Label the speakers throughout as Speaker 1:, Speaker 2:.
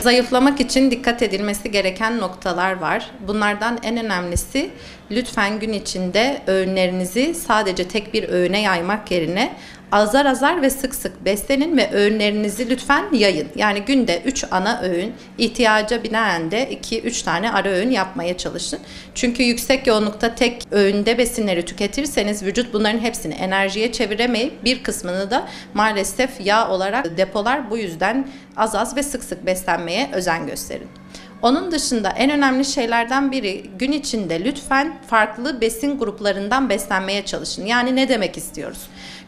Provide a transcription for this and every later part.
Speaker 1: Zayıflamak için dikkat edilmesi gereken noktalar var. Bunlardan en önemlisi lütfen gün içinde öğünlerinizi sadece tek bir öğüne yaymak yerine azar azar ve sık sık beslenin ve öğünlerinizi lütfen yayın. Yani günde 3 ana öğün, ihtiyaca binaen de 2-3 tane ara öğün yapmaya çalışın. Çünkü yüksek yoğunlukta tek öğünde besinleri tüketirseniz vücut bunların hepsini enerjiye çeviremeyip bir kısmını da maalesef yağ olarak depolar. Bu yüzden az az ve sık sık beslenmeye özen gösterin. Onun dışında en önemli şeylerden biri gün içinde lütfen farklı besin gruplarından beslenmeye çalışın. Yani ne demek istiyoruz?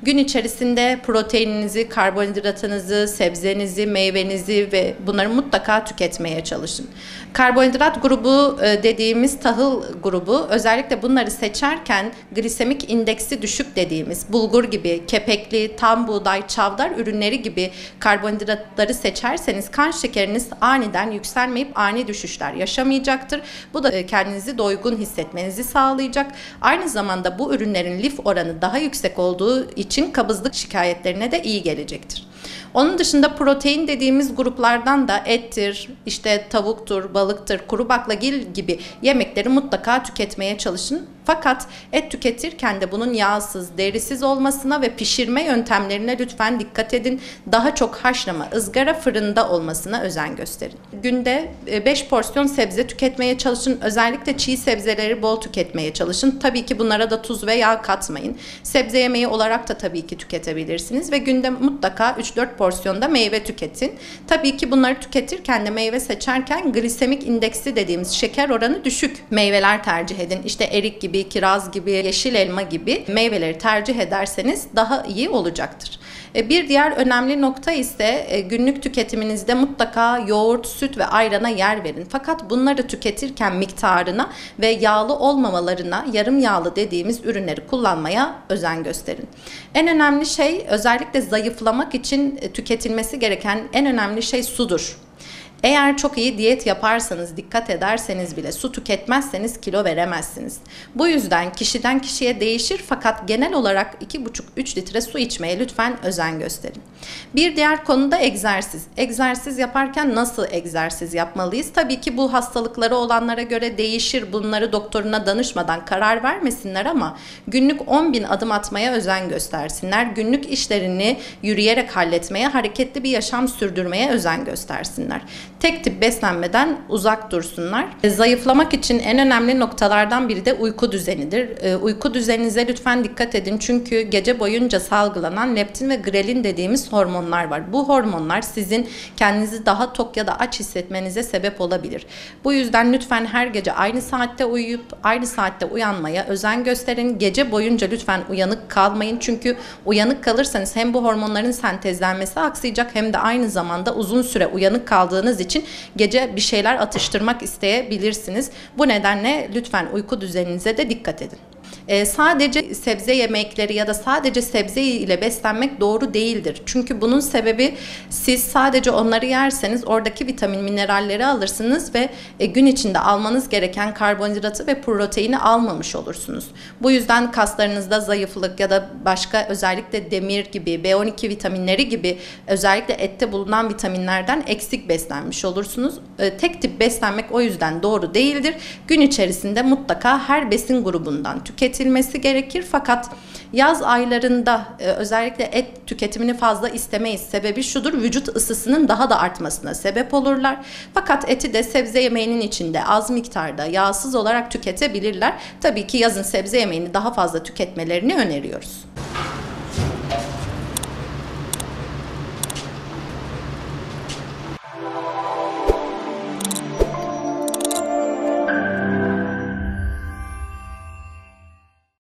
Speaker 1: Gün içerisinde proteininizi, karbonhidratınızı, sebzenizi, meyvenizi ve bunları mutlaka tüketmeye çalışın. Karbonhidrat grubu dediğimiz tahıl grubu, özellikle bunları seçerken glisemik indeksi düşük dediğimiz bulgur gibi, kepekli, tam buğday, çavdar ürünleri gibi karbonhidratları seçerseniz kan şekeriniz aniden yükselmeyip ani düşüşler yaşamayacaktır. Bu da kendinizi doygun hissetmenizi sağlayacak. Aynı zamanda bu ürünlerin lif oranı daha yüksek olduğu için kabızlık şikayetlerine de iyi gelecektir. Onun dışında protein dediğimiz gruplardan da ettir, işte tavuktur, balıktır, kuru baklagil gibi yemekleri mutlaka tüketmeye çalışın. Fakat et tüketirken de bunun yağsız, derisiz olmasına ve pişirme yöntemlerine lütfen dikkat edin. Daha çok haşlama, ızgara, fırında olmasına özen gösterin. Günde 5 porsiyon sebze tüketmeye çalışın. Özellikle çiğ sebzeleri bol tüketmeye çalışın. Tabii ki bunlara da tuz ve yağ katmayın. Sebze yemeği olarak da tabii ki tüketebilirsiniz ve günde mutlaka 3-4 porsiyonda meyve tüketin. Tabii ki bunları tüketirken de meyve seçerken glisemik indeksi dediğimiz şeker oranı düşük meyveler tercih edin. İşte erik gibi, kiraz gibi, yeşil elma gibi meyveleri tercih ederseniz daha iyi olacaktır. Bir diğer önemli nokta ise günlük tüketiminizde mutlaka yoğurt, süt ve ayrana yer verin. Fakat bunları tüketirken miktarına ve yağlı olmamalarına, yarım yağlı dediğimiz ürünleri kullanmaya özen gösterin. En önemli şey, özellikle zayıflamak için tüketilmesi gereken en önemli şey sudur. Eğer çok iyi diyet yaparsanız, dikkat ederseniz bile su tüketmezseniz kilo veremezsiniz. Bu yüzden kişiden kişiye değişir fakat genel olarak 2,5-3 litre su içmeye lütfen özen gösterin. Bir diğer konu da egzersiz. Egzersiz yaparken nasıl egzersiz yapmalıyız? Tabii ki bu hastalıkları olanlara göre değişir. Bunları doktoruna danışmadan karar vermesinler ama günlük 10.000 adım atmaya özen göstersinler. Günlük işlerini yürüyerek halletmeye, hareketli bir yaşam sürdürmeye özen göstersinler. Tek tip beslenmeden uzak dursunlar. Zayıflamak için en önemli noktalardan biri de uyku düzenidir. Uyku düzeninize lütfen dikkat edin çünkü gece boyunca salgılanan leptin ve grelin dediğimiz hormonlar var. Bu hormonlar sizin kendinizi daha tok ya da aç hissetmenize sebep olabilir. Bu yüzden lütfen her gece aynı saatte uyuyup aynı saatte uyanmaya özen gösterin. Gece boyunca lütfen uyanık kalmayın çünkü uyanık kalırsanız hem bu hormonların sentezlenmesi aksayacak hem de aynı zamanda uzun süre uyanık kaldığınız için gece bir şeyler atıştırmak isteyebilirsiniz. Bu nedenle lütfen uyku düzeninize de dikkat edin. Sadece sebze yemekleri ya da sadece sebze ile beslenmek doğru değildir. Çünkü bunun sebebi siz sadece onları yerseniz oradaki vitamin, mineralleri alırsınız ve gün içinde almanız gereken karbonhidratı ve proteini almamış olursunuz. Bu yüzden kaslarınızda zayıflık ya da başka özellikle demir gibi, B12 vitaminleri gibi özellikle ette bulunan vitaminlerden eksik beslenmiş olursunuz. Tek tip beslenmek o yüzden doğru değildir. Gün içerisinde mutlaka her besin grubundan tüketilmesi gerekir fakat yaz aylarında özellikle et tüketimini fazla istemeyiz. Sebebi şudur, vücut ısısının daha da artmasına sebep olurlar. Fakat eti de sebze yemeğinin içinde az miktarda yağsız olarak tüketebilirler. Tabii ki yazın sebze yemeğini daha fazla tüketmelerini öneriyoruz.